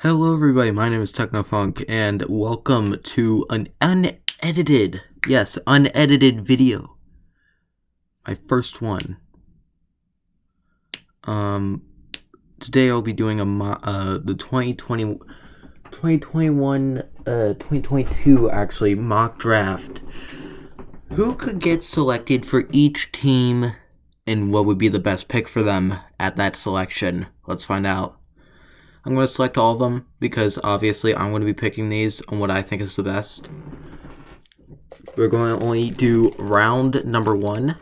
Hello, everybody. My name is TechnoFunk, and welcome to an unedited video. My first one. Today I'll be doing the 2022 actually mock draft. Who could get selected for each team, and what would be the best pick for them at that selection? Let's find out. I'm going to select all of them because obviously I'm going to be picking these on what I think is the best. We're going to only do round number 1.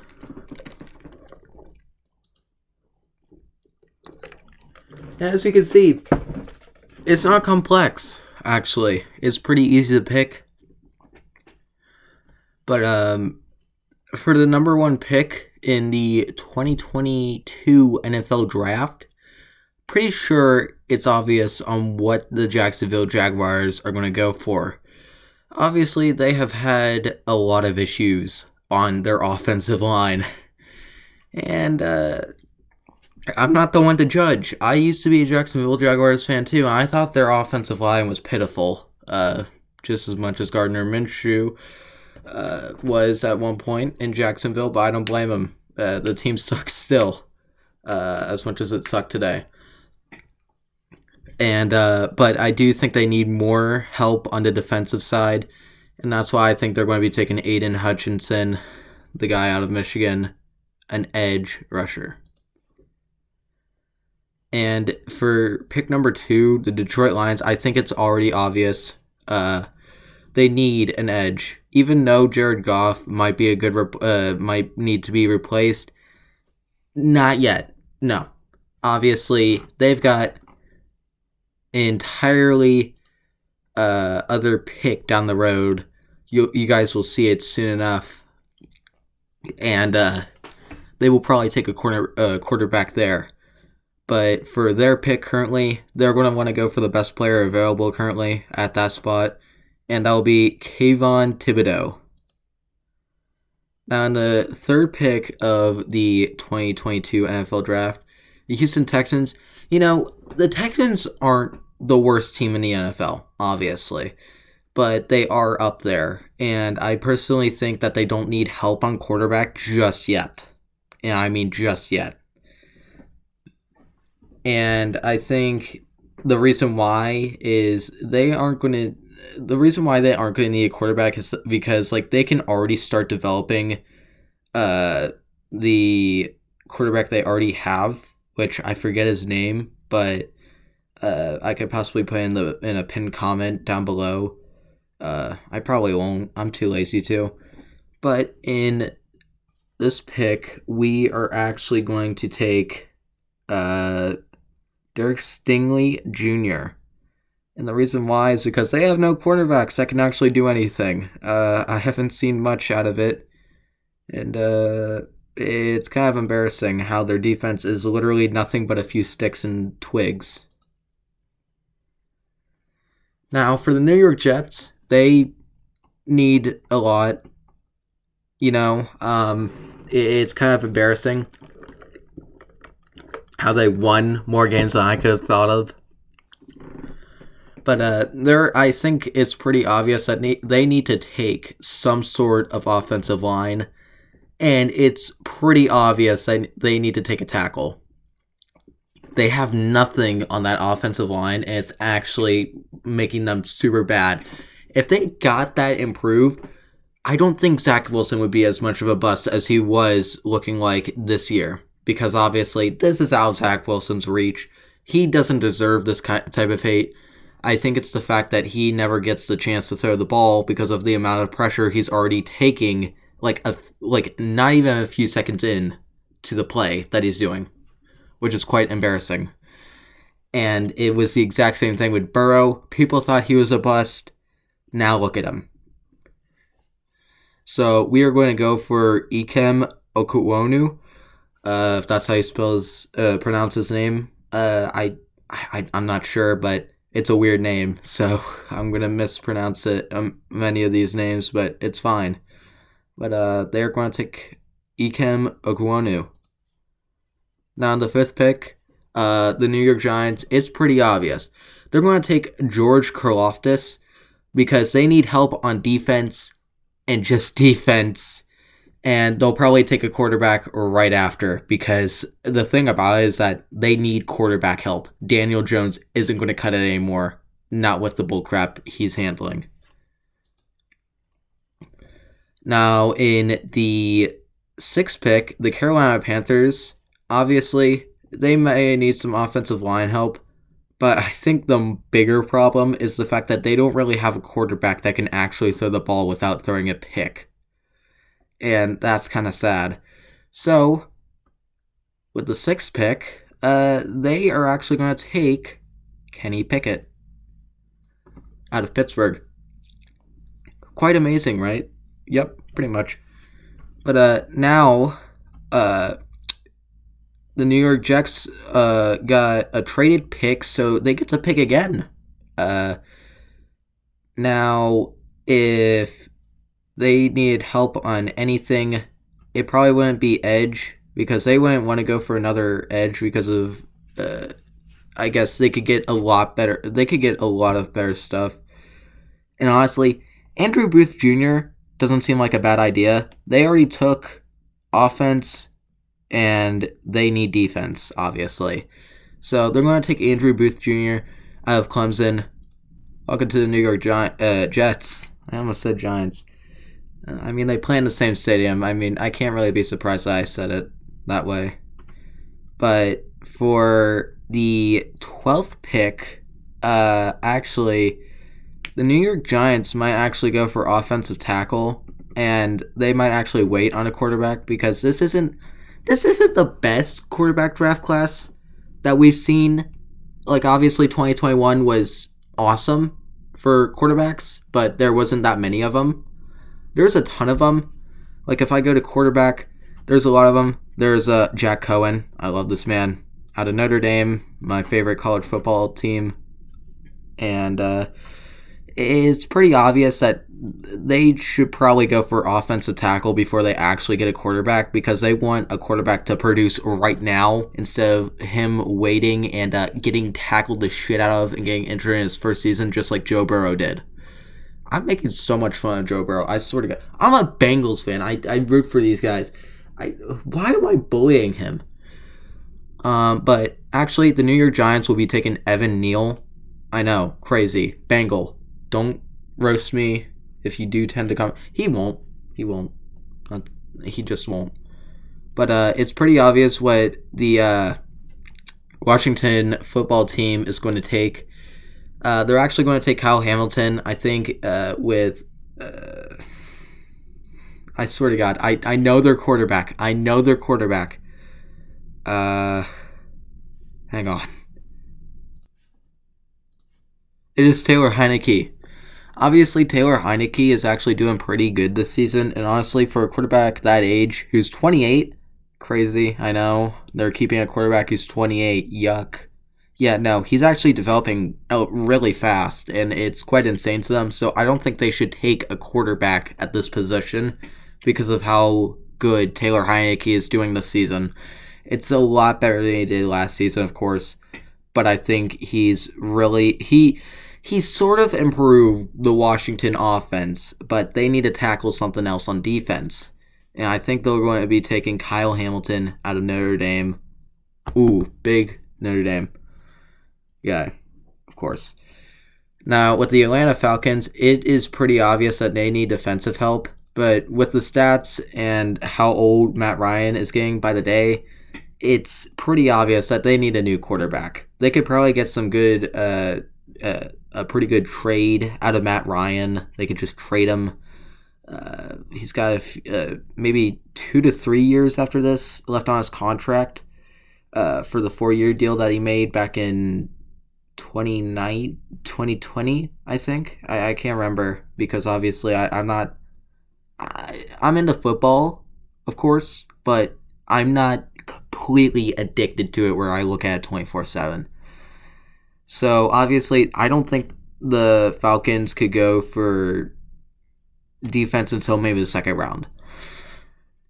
As you can see, it's not complex, actually. It's pretty easy to pick. But for the number 1 pick in the 2022 NFL Draft, pretty sure it's obvious on what the Jacksonville Jaguars are going to go for. Obviously, they have had a lot of issues on their offensive line. And I'm not the one to judge. I used to be a Jacksonville Jaguars fan too, and I thought their offensive line was pitiful. Just as much as Gardner Minshew was at one point in Jacksonville, but I don't blame him. The team sucks still, as much as it sucked today. And but I do think they need more help on the defensive side, and that's why I think they're going to be taking Aiden Hutchinson, the guy out of Michigan, an edge rusher. And for pick number 2, the Detroit Lions, I think it's already obvious. They need an edge, even though Jared Goff might be might need to be replaced. Not yet. No, obviously they've got entirely other pick down the road. You guys will see it soon enough, and they will probably take a quarterback there. But for their pick currently, they're going to want to go for the best player available currently at that spot, and that will be Kayvon Thibodeau. Now, in the third pick of the 2022 NFL Draft, the Houston Texans. The Texans aren't the worst team in the NFL, obviously, but they are up there, and I personally think that they don't need help on quarterback just yet. And I mean just yet. And I think the reason why they aren't going to need a quarterback is because they can already start developing the quarterback they already have, which I forget his name, but I could possibly put in a pinned comment down below. I probably won't. I'm too lazy to. But in this pick, we are actually going to take Derek Stingley Jr. And the reason why is because they have no quarterbacks that can actually do anything. I haven't seen much out of it. And it's kind of embarrassing how their defense is literally nothing but a few sticks and twigs. Now, for the New York Jets, they need a lot. It's kind of embarrassing how they won more games than I could have thought of. But I think it's pretty obvious that they need to take some sort of offensive line. And it's pretty obvious that they need to take a tackle. They have nothing on that offensive line, and it's actually making them super bad. If they got that improved, I don't think Zach Wilson would be as much of a bust as he was looking like this year. Because obviously, this is out of Zach Wilson's reach. He doesn't deserve this type of hate. I think it's the fact that he never gets the chance to throw the ball because of the amount of pressure he's already taking, not even a few seconds in to the play that he's doing, which is quite embarrassing. And it was the exact same thing with Burrow. People thought he was a bust. Now look at him. So we are going to go for Ikem Okuwonu, if that's how you pronounce his name. I'm not sure, but it's a weird name, so I'm going to mispronounce it, many of these names, but it's fine. But they're going to take Ikem Okuwonu. Now, in the 5th pick, the New York Giants, it's pretty obvious. They're going to take George Karlaftis because they need help on defense and just defense. And they'll probably take a quarterback right after because the thing about it is that they need quarterback help. Daniel Jones isn't going to cut it anymore, not with the bullcrap he's handling. Now, in the 6th pick, the Carolina Panthers, obviously, they may need some offensive line help, but I think the bigger problem is the fact that they don't really have a quarterback that can actually throw the ball without throwing a pick. And that's kind of sad. So, with the 6th pick, they are actually going to take Kenny Pickett out of Pittsburgh. Quite amazing, right? Yep, pretty much. But now, the New York Jets got a traded pick, so they get to pick again. Now, if they needed help on anything, it probably wouldn't be edge, because they wouldn't want to go for another edge because of, I guess they could get a lot better. They could get a lot of better stuff. And honestly, Andrew Booth Jr. doesn't seem like a bad idea. They already took offense, and they need defense, obviously. So they're going to take Andrew Booth Jr. out of Clemson. Welcome to the New York Jets. I almost said Giants. I mean, they play in the same stadium. I mean, I can't really be surprised that I said it that way. But for the 12th pick, actually, the New York Giants might actually go for offensive tackle, and they might actually wait on a quarterback because this isn't the best quarterback draft class that we've seen. Like, obviously, 2021 was awesome for quarterbacks, but there wasn't that many of them. There's a ton of them. Like, if I go to quarterback, there's a lot of them. There's Jack Cohen. I love this man. Out of Notre Dame, my favorite college football team. And it's pretty obvious that they should probably go for offensive tackle before they actually get a quarterback, because they want a quarterback to produce right now instead of him waiting and getting tackled the shit out of and getting injured in his first season, just like Joe Burrow did. I'm making so much fun of Joe Burrow. I swear to God. I'm a Bengals fan. I root for these guys. Why am I bullying him? But actually, the New York Giants will be taking Evan Neal. I know, crazy. Bengal. Don't roast me if you do tend to come. He won't. He just won't. But it's pretty obvious what the Washington football team is going to take. They're actually going to take Kyle Hamilton, I think, with... I swear to God, I know their quarterback. Hang on. It is Taylor Heineke. Obviously, Taylor Heineke is actually doing pretty good this season, and honestly, for a quarterback that age, who's 28, crazy, I know. They're keeping a quarterback who's 28, yuck. Yeah, no, he's actually developing really fast, and it's quite insane to them, so I don't think they should take a quarterback at this position because of how good Taylor Heineke is doing this season. It's a lot better than he did last season, of course, but I think he's really... He sort of improved the Washington offense, but they need to tackle something else on defense. And I think they're going to be taking Kyle Hamilton out of Notre Dame. Ooh, big Notre Dame. Yeah, of course. Now, with the Atlanta Falcons, it is pretty obvious that they need defensive help, but with the stats and how old Matt Ryan is getting by the day, it's pretty obvious that they need a new quarterback. They could probably get some good, a pretty good trade out of Matt Ryan. They could just trade him. He's got maybe 2 to 3 years after this left on his contract for the 4-year deal that he made back in 2020, I think. I can't remember because obviously I'm into football, of course, but I'm not completely addicted to it where I look at it 24/7. So obviously I don't think the Falcons could go for defense until maybe the second round.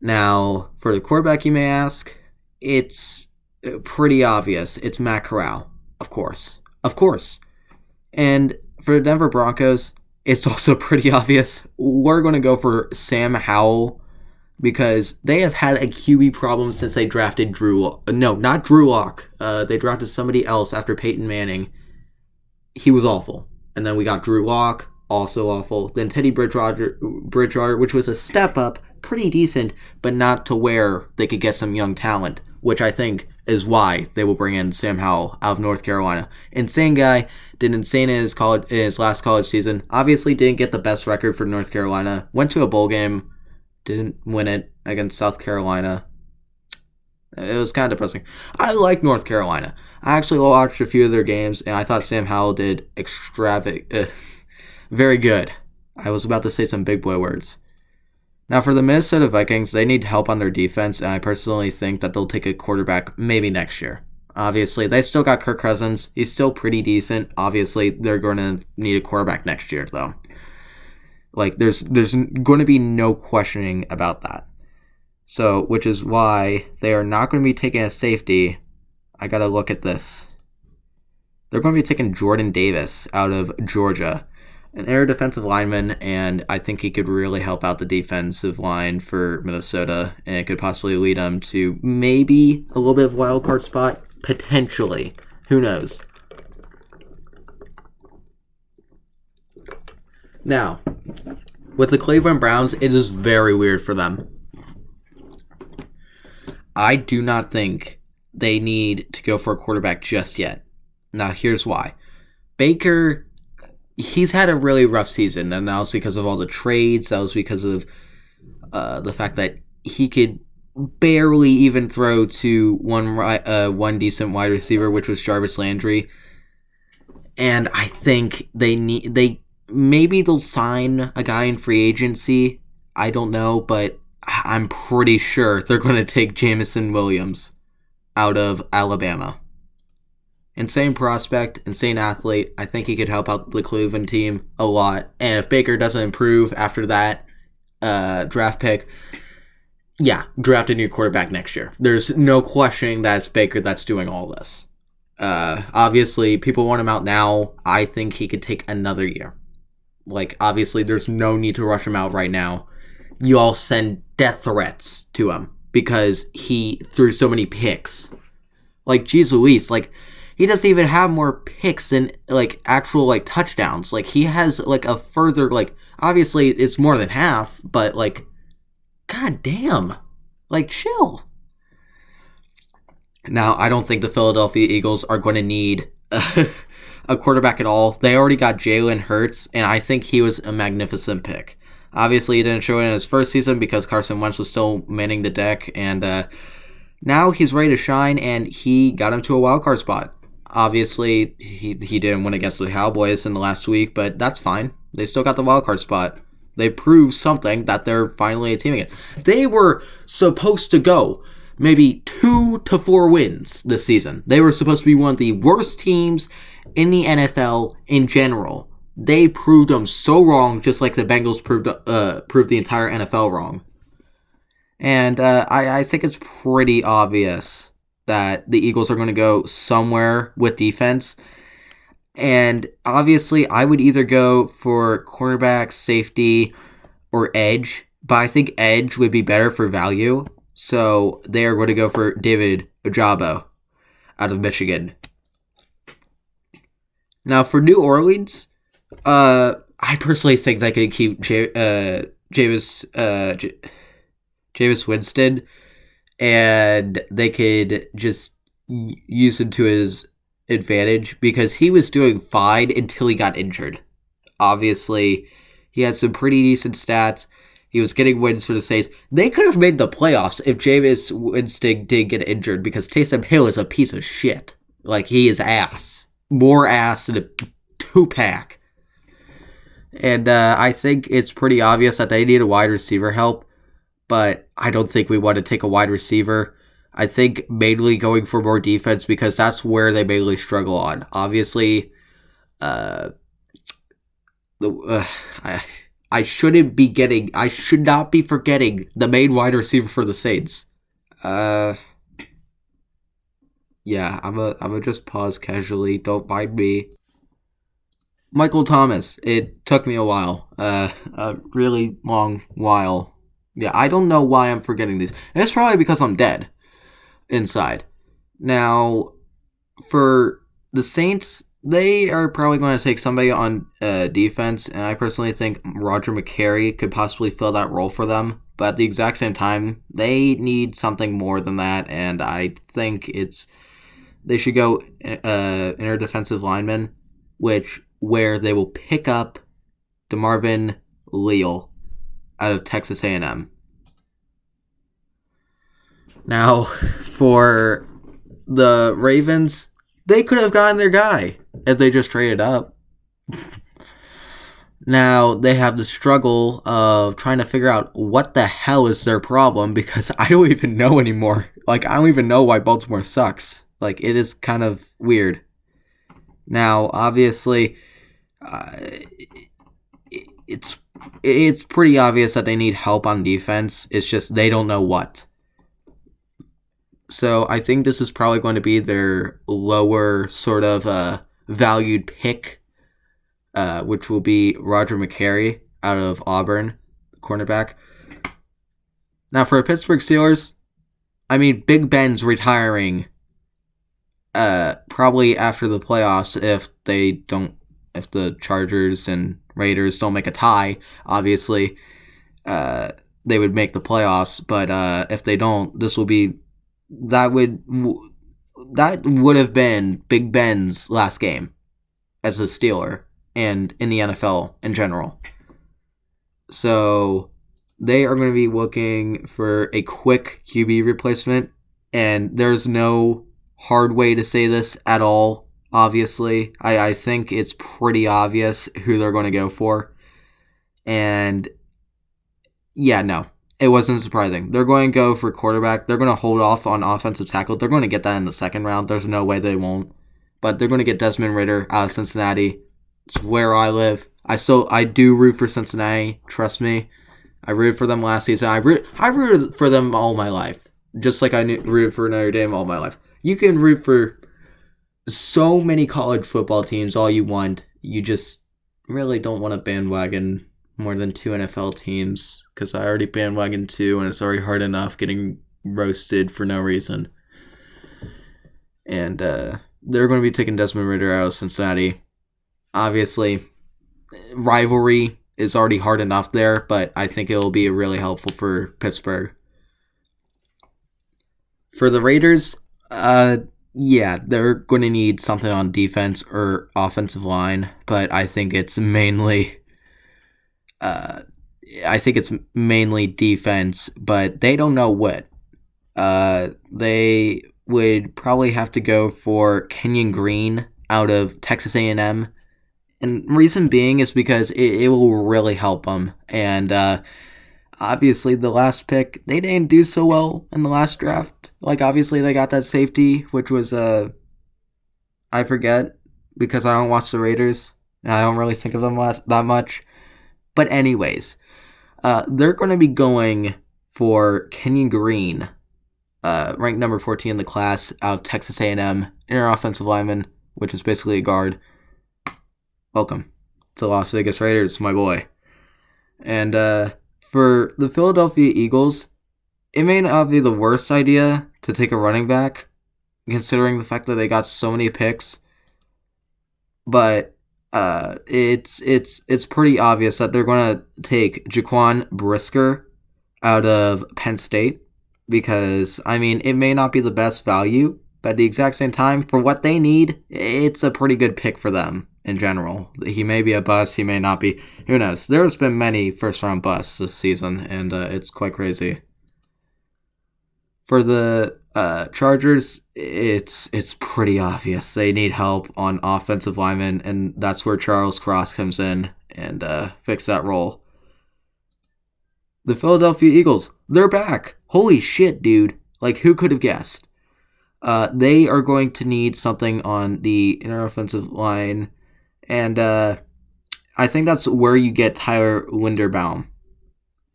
Now, for the quarterback, you may ask, it's Pretty obvious. It's Matt Corral, of course. Of course. And for the Denver Broncos, it's also pretty obvious. We're going to go for Sam Howell because they have had a QB problem since they drafted Drew. No, not Drew Lock. They drafted somebody else after Peyton Manning. He was awful. And then we got Drew Lock, also awful. Then Teddy Bridgewater, which was a step up, pretty decent, but not to where they could get some young talent, which I think is why they will bring in Sam Howell out of North Carolina. Insane guy, did insane in his last college season. Obviously didn't get the best record for North Carolina. Went to a bowl game, didn't win it against South Carolina. It was kind of depressing. I like North Carolina. I actually watched a few of their games, and I thought Sam Howell did very good. I was about to say some big boy words. Now, for the Minnesota Vikings, they need help on their defense, and I personally think that they'll take a quarterback maybe next year. Obviously, they still got Kirk Cousins. He's still pretty decent. Obviously, they're going to need a quarterback next year, though. Like, there's going to be no questioning about that. So, which is why they are not going to be taking a safety. I got to look at this. They're going to be taking Jordan Davis out of Georgia, an air defensive lineman, and I think he could really help out the defensive line for Minnesota, and it could possibly lead them to maybe a little bit of wild card spot, potentially. Who knows? Now, with the Cleveland Browns, it is very weird for them. I do not think they need to go for a quarterback just yet. Now, here's why. Baker, he's had a really rough season, and that was because of all the trades. That was because of the fact that he could barely even throw to one decent wide receiver, which was Jarvis Landry. And I think maybe they'll sign a guy in free agency. I don't know, but I'm pretty sure they're going to take Jameson Williams out of Alabama. Insane prospect, insane athlete. I think he could help out the Cleveland team a lot. And if Baker doesn't improve after that draft pick, draft a new quarterback next year. There's no questioning that it's Baker that's doing all this. Obviously, people want him out now. I think he could take another year. Like, obviously, there's no need to rush him out right now. You all send death threats to him because he threw so many picks. Like, geez Louise, like, he doesn't even have more picks than, like, actual, like, touchdowns. Like, he has, like, a further, like, obviously it's more than half, but, like, god damn. Like, chill. Now, I don't think the Philadelphia Eagles are going to need a quarterback at all. They already got Jalen Hurts, and I think he was a magnificent pick. Obviously, he didn't show it in his first season because Carson Wentz was still manning the deck, and now he's ready to shine, and he got him to a wild card spot. Obviously, he didn't win against the Cowboys in the last week, but that's fine. They still got the wild card spot. They proved something that they're finally a team again. They were supposed to go maybe 2 to 4 wins this season. They were supposed to be one of the worst teams in the NFL in general. They proved them so wrong, just like the Bengals proved the entire NFL wrong. And I think it's pretty obvious that the Eagles are going to go somewhere with defense. And obviously, I would either go for cornerback, safety, or edge. But I think edge would be better for value. So they are going to go for David Ojabo out of Michigan. Now, for New Orleans, I personally think they could keep Jameis Winston, and they could just use him to his advantage because he was doing fine until he got injured. Obviously, he had some pretty decent stats. He was getting wins for the Saints. They could have made the playoffs if Jameis Winston didn't get injured because Taysom Hill is a piece of shit. Like, he is ass. More ass than a 2-pack. And I think it's pretty obvious that they need a wide receiver help, but I don't think we want to take a wide receiver. I think mainly going for more defense because that's where they mainly struggle on. Obviously, I should not be forgetting the main wide receiver for the Saints. Yeah, I'm a just pause casually. Don't mind me. Michael Thomas. It took me a while. A really long while. Yeah, I don't know why I'm forgetting these. It's probably because I'm dead inside. Now, for the Saints, they are probably going to take somebody on defense, and I personally think Roger McCary could possibly fill that role for them. But at the exact same time, they need something more than that, and I think they should go inner defensive lineman, where they will pick up DeMarvin Leal out of Texas A&M. Now, for the Ravens, they could have gotten their guy if they just traded up. Now, they have the struggle of trying to figure out what the hell is their problem, because I don't even know anymore. Like, I don't even know why Baltimore sucks. Like, it is kind of weird. Now, obviously, it's pretty obvious that they need help on defense. It's just they don't know what. So I think this is probably going to be their lower sort of valued pick, which will be Roger McCary out of Auburn, cornerback. Now for the Pittsburgh Steelers, I mean, Big Ben's retiring probably after the playoffs if the Chargers and Raiders don't make a tie. Obviously, they would make the playoffs, but if they don't, that would have been Big Ben's last game as a Steeler and in the NFL in general. So they are going to be looking for a quick QB replacement, and there's no hard way to say this at all. Obviously, I think it's pretty obvious who they're going to go for. And yeah, no, it wasn't surprising. They're going to go for quarterback. They're going to hold off on offensive tackle. They're going to get that in the second round. There's no way they won't. But they're going to get Desmond Ridder out of Cincinnati. It's where I live. I do root for Cincinnati. Trust me. I rooted for them last season. I rooted for them all my life. Just like I rooted for Notre Dame all my life. You can root for so many college football teams all you want. You just really don't want to bandwagon more than 2 NFL teams, because I already bandwagon 2 and it's already hard enough getting roasted for no reason. And they're going to be taking Desmond Ridder out of Cincinnati. Obviously, rivalry is already hard enough there, but I think it will be really helpful for Pittsburgh. For the Raiders, yeah, they're going to need something on defense or offensive line, but I think it's mainly defense, but they don't know what. They would probably have to go for Kenyon Green out of Texas A&M, and reason being is because it will really help them. And obviously, the last pick, they didn't do so well in the last draft. Like, obviously, they got that safety, which was, I forget, because I don't watch the Raiders, and I don't really think of them that much. But anyways, they're going to be going for Kenyon Green, ranked number 14 in the class, out of Texas A&M, inner offensive lineman, which is basically a guard. Welcome to Las Vegas Raiders, my boy. And for the Philadelphia Eagles, it may not be the worst idea to take a running back, considering the fact that they got so many picks. But it's pretty obvious that they're going to take Jaquan Brisker out of Penn State, because, I mean, it may not be the best value, but at the exact same time, for what they need, it's a pretty good pick for them in general. He may be a bust, he may not be. Who knows? There's been many first-round busts this season, and it's quite crazy. For the Chargers, it's pretty obvious. They need help on offensive linemen, and that's where Charles Cross comes in and fix that role. The Philadelphia Eagles, they're back. Holy shit, dude. Like, who could have guessed? They are going to need something on the inner offensive line, and I think that's where you get Tyler Linderbaum.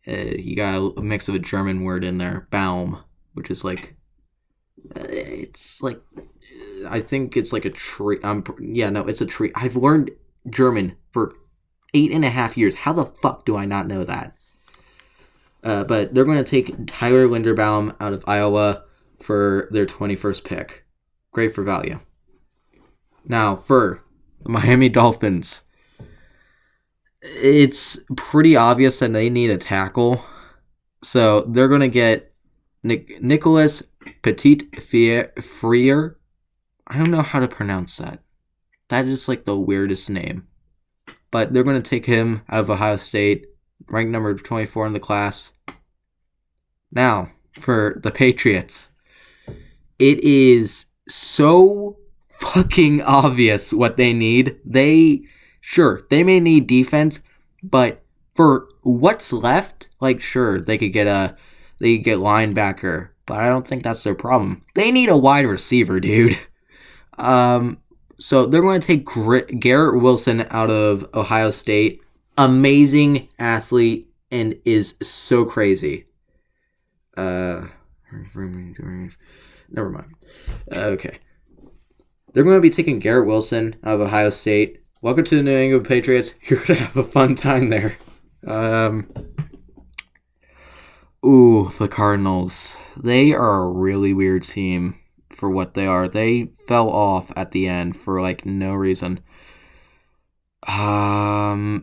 You got a mix of a German word in there, Baum, which is like, it's like I think it's like a tree. Yeah, no, it's a tree. I've learned German for 8.5 years. How the fuck do I not know that? But they're going to take Tyler Linderbaum out of Iowa for their 21st pick. Great for value. Now, for the Miami Dolphins, it's pretty obvious that they need a tackle. So they're going to get Nicholas Petit-Frere. I don't know how to pronounce that. That is like the weirdest name. But they're going to take him out of Ohio State, ranked number 24 in the class. Now, for the Patriots, it is so fucking obvious what they need. They may need defense, but for what's left, like sure, they could get linebacker, but I don't think that's their problem. They need a wide receiver, dude. So they're going to take Garrett Wilson out of Ohio State. Amazing athlete and is so crazy. Never mind. Okay. They're going to be taking Garrett Wilson out of Ohio State. Welcome to the New England Patriots. You're going to have a fun time there. The Cardinals. They are a really weird team for what they are. They fell off at the end for like no reason. I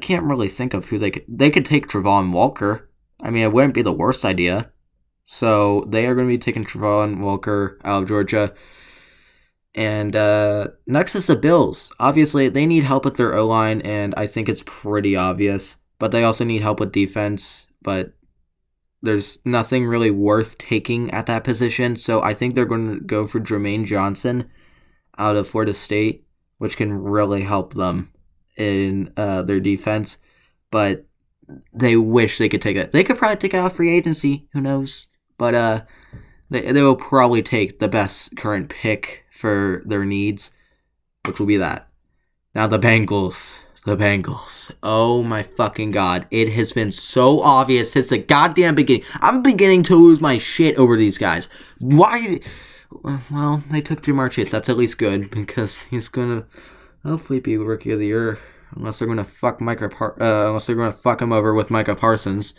can't really think of who they could take Travon Walker. I mean, it wouldn't be the worst idea. So they are going to be taking Travon Walker out of Georgia. And next is the Bills. Obviously, they need help with their O-line, and I think it's pretty obvious. But they also need help with defense. But there's nothing really worth taking at that position. So I think they're going to go for Jermaine Johnson out of Florida State, which can really help them in their defense. But they wish they could take it. They could probably take it out of free agency. Who knows? But they will probably take the best current pick for their needs, which will be that. Now the Bengals. The Bengals. Oh my fucking god. It has been so obvious since the goddamn beginning. I'm beginning to lose my shit over these guys. Why? Well, they took Jamar Chase. That's at least good because he's going to hopefully be Rookie of the Year. Unless they're going to fuck him over with Micah Parsons.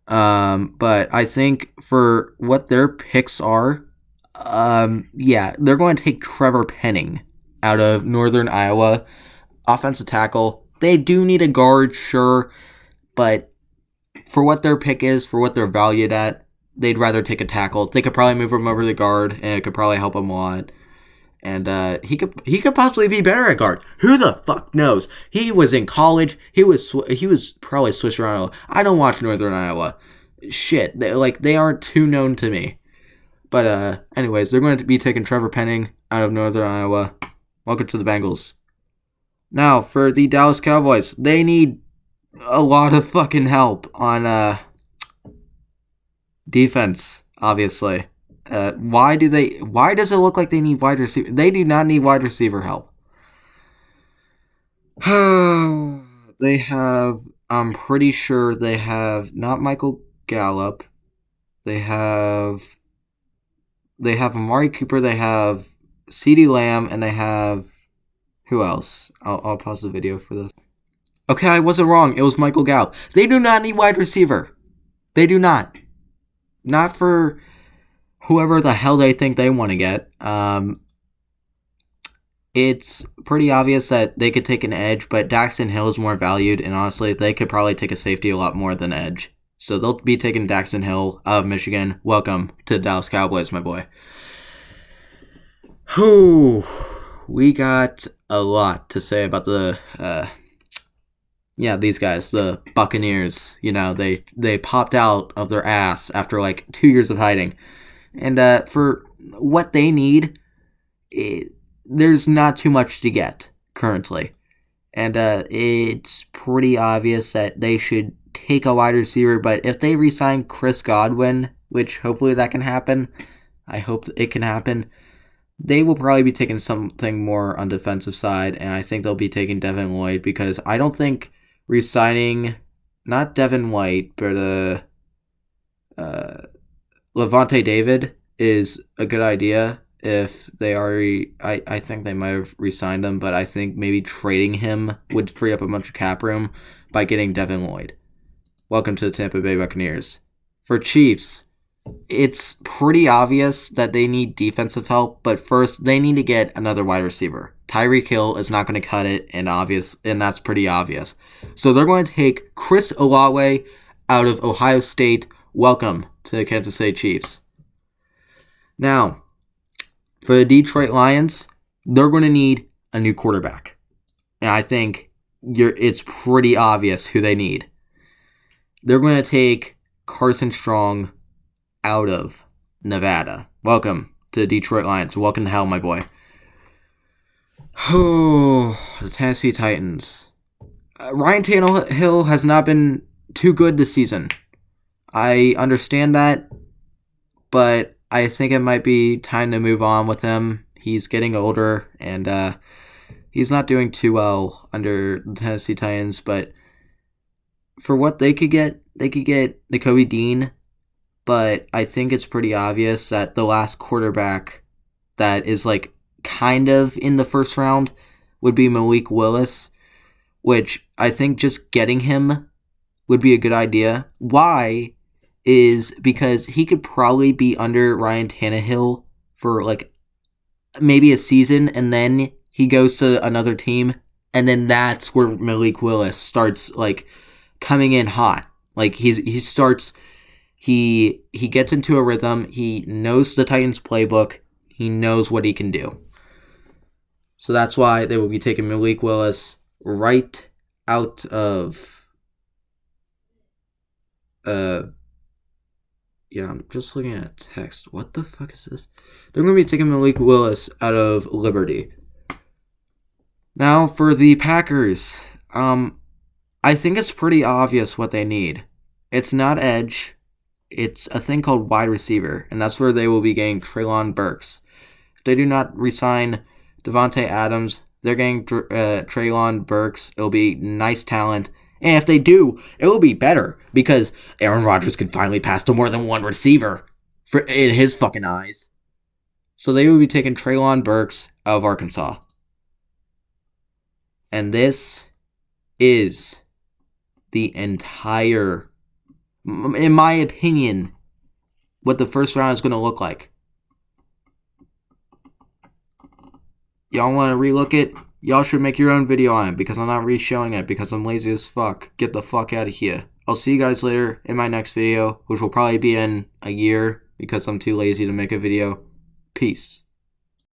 But I think for what their picks are, they're going to take Trevor Penning out of Northern Iowa, offensive tackle. They do need a guard, sure, but for what their pick is, for what they're valued at, they'd rather take a tackle. They could probably move him over to the guard, and it could probably help him a lot. And he could possibly be better at guard. Who the fuck knows? He was in college. He was probably switched around. I don't watch Northern Iowa. Shit, they aren't too known to me. But anyways, they're going to be taking Trevor Penning out of Northern Iowa. Welcome to the Bengals. Now for the Dallas Cowboys, they need a lot of fucking help on defense. Obviously. Why does it look like they need wide receiver? They do not need wide receiver help. I'm pretty sure they have not Michael Gallup. They have Amari Cooper, they have CeeDee Lamb, and they have who else? I'll pause the video for this. Okay, I wasn't wrong. It was Michael Gallup. They do not need wide receiver. They do not. Not for whoever the hell they think they want to get. It's pretty obvious that they could take an edge, but Daxton Hill is more valued, and honestly, they could probably take a safety a lot more than edge. So they'll be taking Daxton Hill out of Michigan. Welcome to the Dallas Cowboys, my boy. We got a lot to say about the these guys, the Buccaneers. You know, they popped out of their ass after like 2 years of hiding. And for what they need, there's not too much to get currently. And it's pretty obvious that they should take a wide receiver. But if they re-sign Chris Godwin, which hopefully that can happen, I hope it can happen, they will probably be taking something more on defensive side. And I think they'll be taking Devin Lloyd because I don't think re-signing, not Devin White, but Levante David, is a good idea if they already. I think they might have re-signed him, but I think maybe trading him would free up a bunch of cap room by getting Devin Lloyd. Welcome to the Tampa Bay Buccaneers. For Chiefs, it's pretty obvious that they need defensive help, but first they need to get another wide receiver. Tyreek Hill is not going to cut it, and that's pretty obvious. So they're going to take Chris Olave out of Ohio State. Welcome to the Kansas City Chiefs. Now, for the Detroit Lions, they're going to need a new quarterback. And I think it's pretty obvious who they need. They're going to take Carson Strong out of Nevada. Welcome to the Detroit Lions. Welcome to hell, my boy. Oh, the Tennessee Titans. Ryan Tannehill has not been too good this season. I understand that, but I think it might be time to move on with him. He's getting older, and he's not doing too well under the Tennessee Titans, but for what they could get Nakobe Dean, but I think it's pretty obvious that the last quarterback that is like kind of in the first round would be Malik Willis, which I think just getting him would be a good idea. Why? Is because he could probably be under Ryan Tannehill for like maybe a season, and then he goes to another team, and then that's where Malik Willis starts like coming in hot. Like he gets into a rhythm. He knows the Titans playbook. He knows what he can do. So that's why they will be taking Malik Willis right out of yeah, I'm just looking at text. What the fuck is this? They're going to be taking Malik Willis out of Liberty. Now for the Packers, I think it's pretty obvious what they need. It's not edge. It's a thing called wide receiver, and that's where they will be getting Treylon Burks. If they do not re-sign Devontae Adams, they're getting Treylon Burks. It'll be nice talent. And if they do, it will be better because Aaron Rodgers could finally pass to more than one receiver in his fucking eyes. So they will be taking Treylon Burks out of Arkansas. And this is the entire, in my opinion, what the first round is going to look like. Y'all want to relook it? Y'all should make your own video on it because I'm not re-showing it because I'm lazy as fuck. Get the fuck out of here. I'll see you guys later in my next video, which will probably be in a year because I'm too lazy to make a video. Peace.